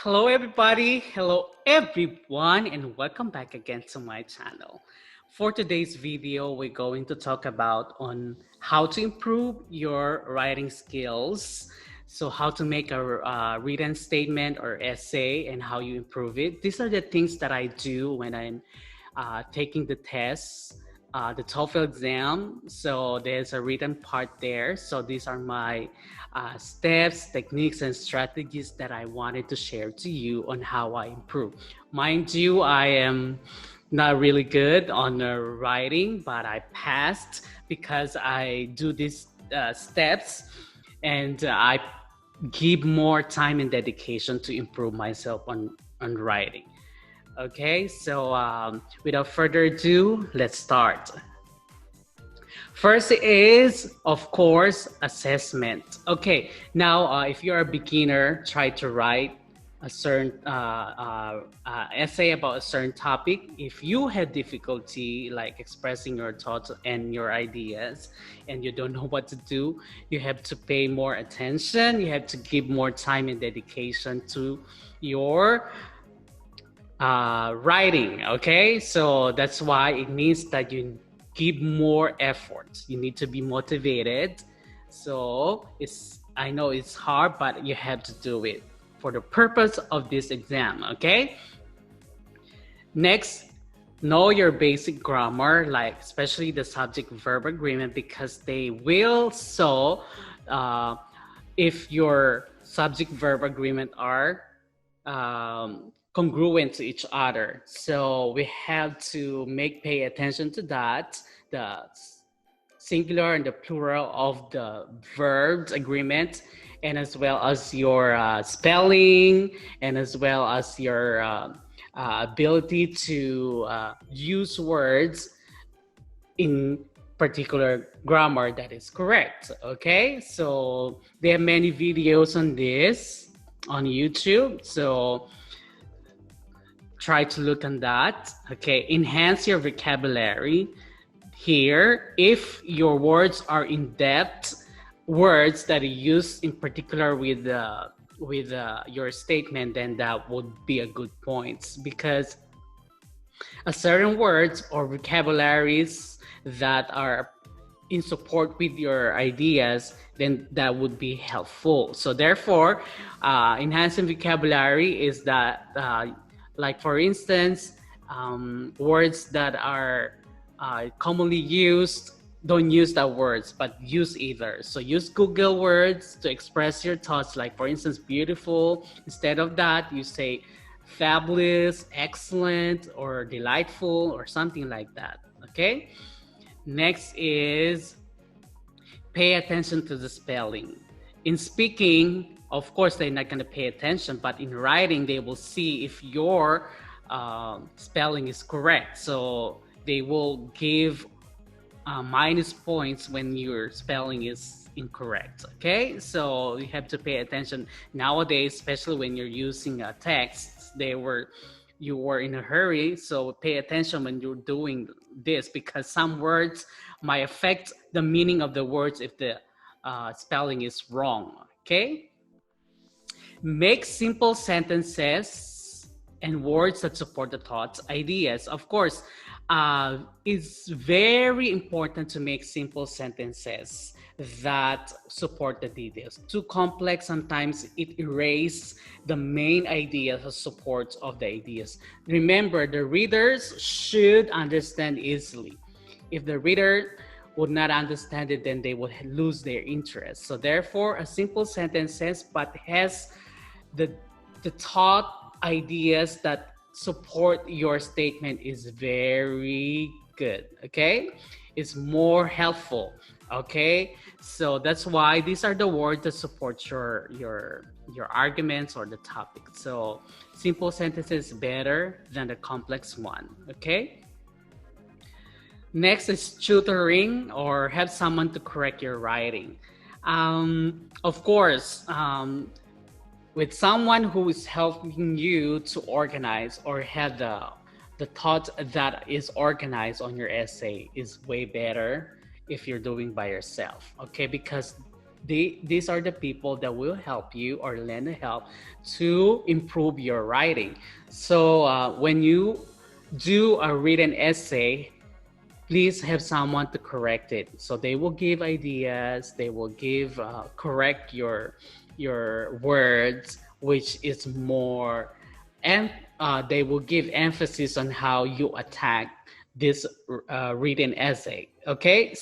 Hello, everybody. Hello, everyone, and welcome back again to my channel. For today's video, we're going to talk about on how to improve your writing skills. So, how to make a written statement or essay, and how you improve it. These are the things that I do when I'm taking the tests, the TOEFL exam. So there's a written part there. So these are my steps, techniques, and strategies that I wanted to share to you on how I improve. Mind you, I am not really good on writing, but I passed because I do these steps and I give more time and dedication to improve myself on writing. Okay, so without further ado, let's start. First is, of course, assessment. Okay, now if you're a beginner, try to write a certain essay about a certain topic. If you have difficulty like expressing your thoughts and your ideas and you don't know what to do, you have to pay more attention. You have to give more time and dedication to your writing. Okay, so that's why it means that you give more effort. You need to be motivated. So I know it's hard, but you have to do it for the purpose of this exam. Okay, next, know your basic grammar, like especially the subject verb agreement, because they will show if your subject verb agreement are congruent to each other. So we have to pay attention to that, the singular and the plural of the verbs agreement, and as well as your spelling, and as well as your ability to use words in particular grammar that is correct. Okay, so there are many videos on this on YouTube, so try to look on that. Okay, enhance your vocabulary here. If your words are in-depth words that are used in particular with your statement, then that would be a good point, because a certain words or vocabularies that are in support with your ideas, then that would be helpful. So therefore, enhancing vocabulary is that like for instance, words that are commonly used, don't use that words, but use either. So use Google words to express your thoughts. Like for instance, beautiful. Instead of that, you say fabulous, excellent, or delightful, or something like that. Okay. Next is pay attention to the spelling. In speaking, of course, they're not going to pay attention, but in writing, they will see if your spelling is correct. So they will give minus points when your spelling is incorrect. Okay, so you have to pay attention nowadays, especially when you're using a text. You were in a hurry, so pay attention when you're doing this, because some words might affect the meaning of the words if the spelling is wrong. Okay, make simple sentences and words that support the thoughts, ideas. Of course, it's very important to make simple sentences that support the details. Too complex, sometimes it erases the main ideas or support of the ideas. Remember, the readers should understand easily. If the reader would not understand it, then they would lose their interest. So therefore, a simple sentences but has the thought ideas that support your statement is very good. Okay, it's more helpful. Okay, so that's why these are the words that support your arguments or the topic. So simple sentences better than the complex one. Okay, next is tutoring, or have someone to correct your writing. Of course, with someone who is helping you to organize or have the thought that is organized on your essay is way better if you're doing by yourself. Okay, because these are the people that will help you or lend a help to improve your writing. So when you do a written essay, please have someone to correct it. So they will give ideas, they will give correct your words, which is more, and they will give emphasis on how you attack this written essay. Okay,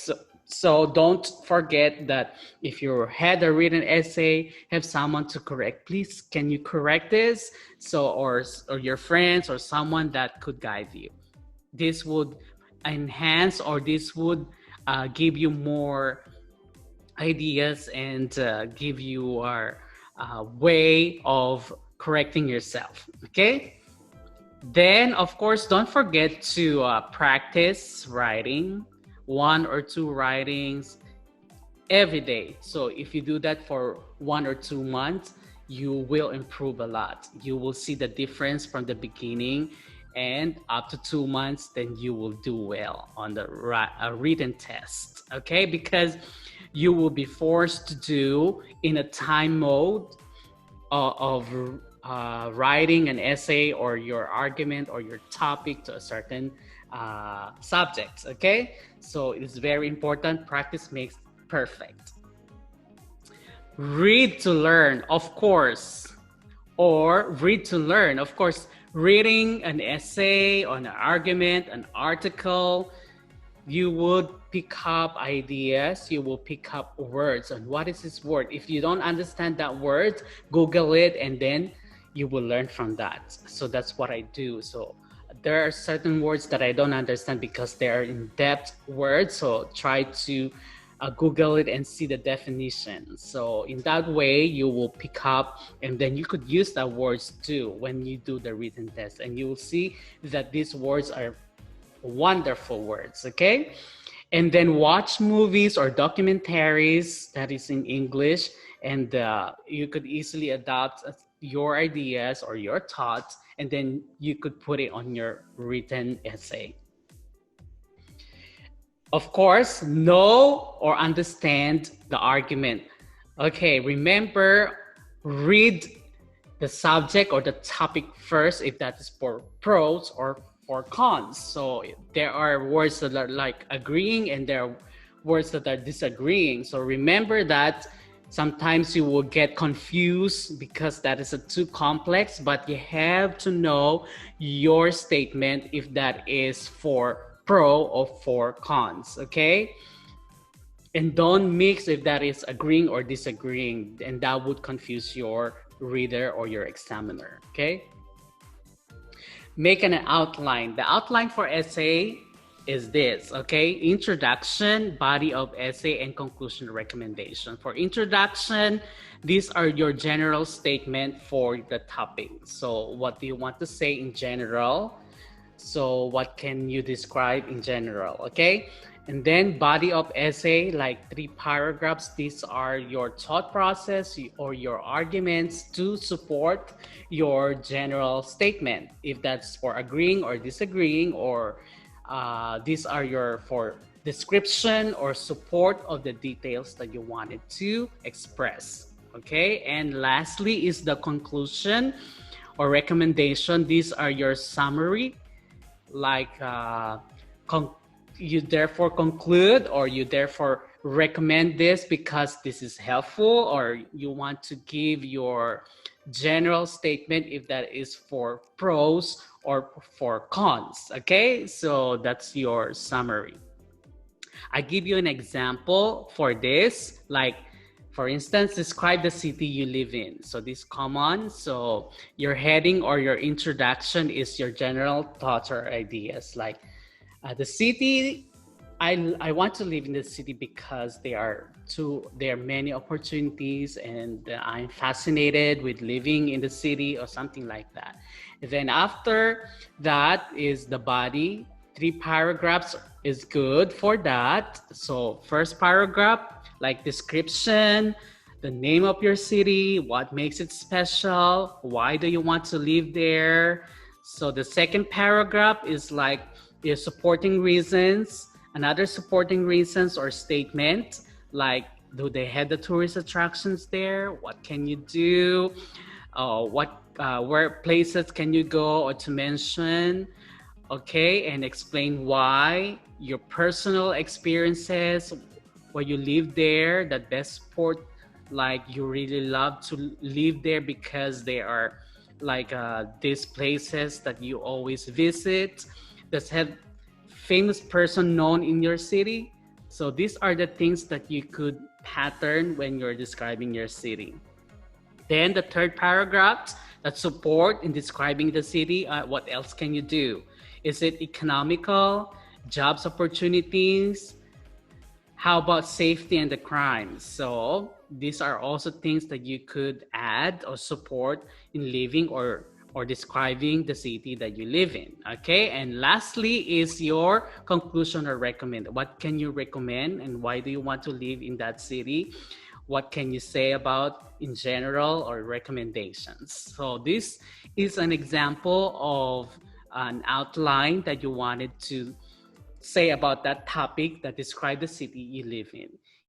so don't forget that if you had a written essay, have someone to correct. Please, can you correct this? So or your friends or someone that could guide you. This would enhance, or this would give you more ideas and give you a way of correcting yourself. Okay, then of course don't forget to practice writing, one or two writings every day. So if you do that for 1 or 2 months, you will improve a lot. You will see the difference from the beginning, and up to 2 months, then you will do well on the written test. Okay, because you will be forced to do in a time mode of writing an essay or your argument or your topic to a certain subject. Okay, so it's very important. Practice makes perfect. Read to learn, of course, or read to learn. Of course, reading an essay on an argument, an article, you would pick up ideas, you will pick up words on what is this word. If you don't understand that word, Google it, and then you will learn from that. So that's what I do. So there are certain words that I don't understand because they are in-depth words. So try to Google it and see the definition. So in that way, you will pick up, and then you could use that words too when you do the written test, and you will see that these words are wonderful words. Okay, and then watch movies or documentaries that is in English, and you could easily adopt your ideas or your thoughts, and then you could put it on your written essay. Of course, know or understand the argument. Okay, remember, read the subject or the topic first if that is for pros or for cons. So there are words that are like agreeing and there are words that are disagreeing. So remember that sometimes you will get confused because that is too complex, but you have to know your statement if that is for pro or for cons. Okay, and don't mix if that is agreeing or disagreeing, and that would confuse your reader or your examiner. Okay, make an outline. The outline for essay is this. Okay, introduction, body of essay, and conclusion recommendation. For introduction, these are your general statement for the topic. So what do you want to say in general? So what can you describe in general? Okay, and then body of essay, like 3 paragraphs. These are your thought process or your arguments to support your general statement, if that's for agreeing or disagreeing, or these are your for description or support of the details that you wanted to express. Okay, and lastly is the conclusion or recommendation. These are your summary, like you therefore conclude or you therefore recommend this because this is helpful, or you want to give your general statement if that is for pros or for cons. Okay, so that's your summary. I give you an example for this, like for instance, describe the city you live in. So this common. So your heading or your introduction is your general thoughts or ideas, like the city. I want to live in the city because there are many opportunities, and I'm fascinated with living in the city or something like that. And then after that is the body. 3 paragraphs is good for that. So first paragraph, like description, the name of your city, what makes it special, why do you want to live there. So the second paragraph is like your supporting reasons, another supporting reasons or statement, like Do they have the tourist attractions there? What can you do? What where places can you go, or to mention? Okay, and explain why your personal experiences, where you live there, the best sport, like you really love to live there because they are like these places that you always visit that have famous person known in your city. So these are the things that you could pattern when you're describing your city. Then the third paragraph, that support in describing the city. What else can you do? Is it economical, jobs opportunities? How about safety and the crime? So these are also things that you could add or support in living or describing the city that you live in. Okay, and lastly is your conclusion or recommend. What can you recommend and why do you want to live in that city? What can you say about in general or recommendations? So this is an example of an outline that you wanted to say about that topic that describe the city you live in.